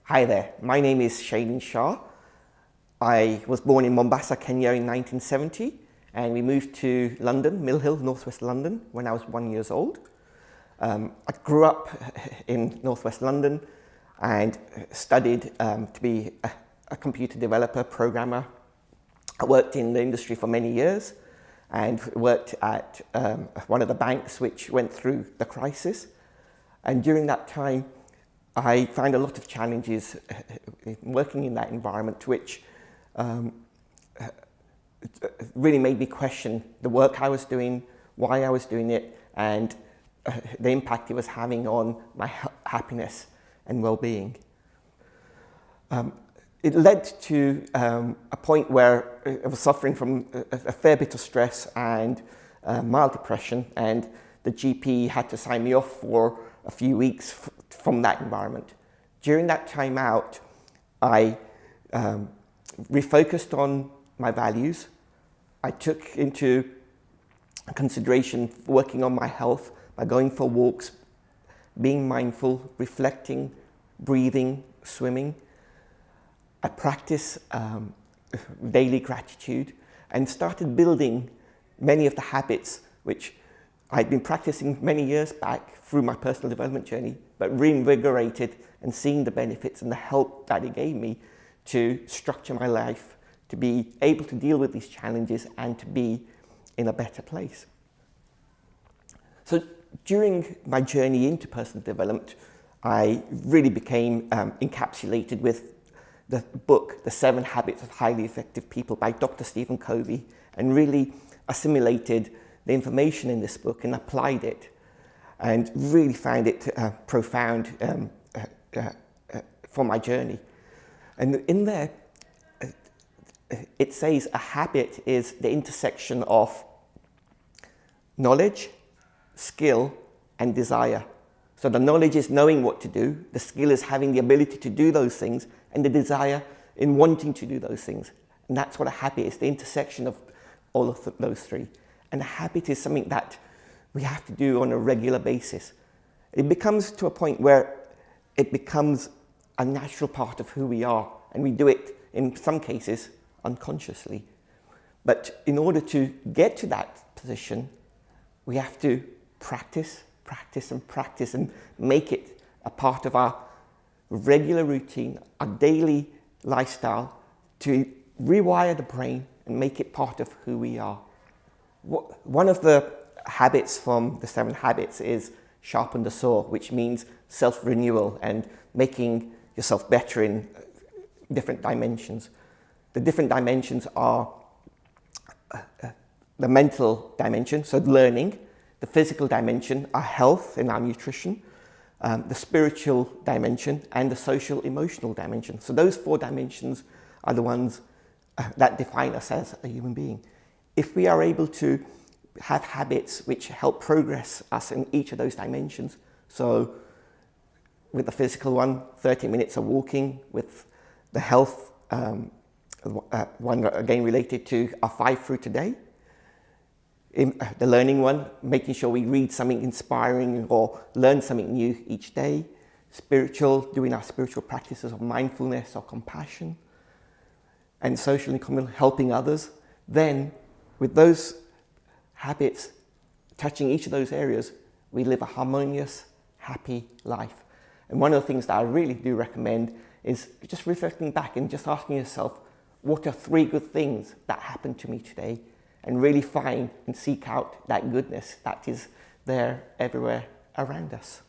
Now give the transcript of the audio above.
Hi there, my name is Shaileen Shah. I was born in Mombasa, Kenya in 1970, and we moved to London, Mill Hill, northwest London, when I was 1 year old. I grew up in northwest London and studied to be a computer developer, programmer. I worked in the industry for many years and worked at one of the banks which went through the crisis. And during that time, I found a lot of challenges working in that environment, which really made me question the work I was doing, why I was doing it, and the impact it was having on my happiness and well-being. It led to a point where I was suffering from a fair bit of stress and mild depression, and the GP had to sign me off for a few weeks from that environment. During that time out, I refocused on my values. I took into consideration working on my health by going for walks, being mindful, reflecting, breathing, swimming. I practiced daily gratitude and started building many of the habits which I'd been practicing many years back through my personal development journey, but reinvigorated and seeing the benefits and the help that it gave me to structure my life, to be able to deal with these challenges and to be in a better place. So during my journey into personal development, I really became encapsulated with the book, The 7 Habits of Highly Effective People by Dr. Stephen Covey, and really assimilated the information in this book and applied it, and really found it profound for my journey. And in there, it says a habit is the intersection of knowledge, skill, and desire. So the knowledge is knowing what to do, the skill is having the ability to do those things, and the desire in wanting to do those things. And that's what a habit is, the intersection of all of those three. And a habit is something that we have to do on a regular basis. It becomes to a point where it becomes a natural part of who we are, and we do it in some cases unconsciously. But in order to get to that position, we have to practice, practice, and practice, and make it a part of our regular routine, our daily lifestyle, to rewire the brain and make it part of who we are. One of the habits from the 7 habits is sharpen the saw, which means self-renewal and making yourself better in different dimensions. The different dimensions are the mental dimension, so learning, the physical dimension, our health and our nutrition, the spiritual dimension, and the social emotional dimension. So those 4 dimensions are the ones that define us as a human being. If we are able to have habits which help progress us in each of those dimensions, so with the physical one, 30 minutes of walking, with the health one again related to our 5 fruit a day, in the learning one, making sure we read something inspiring or learn something new each day, spiritual, doing our spiritual practices of mindfulness or compassion, and social and communal, helping others. Then with those habits touching each of those areas, we live a harmonious, happy life. And one of the things that I really do recommend is just reflecting back and just asking yourself, what are 3 good things that happened to me today? And really find and seek out that goodness that is there everywhere around us.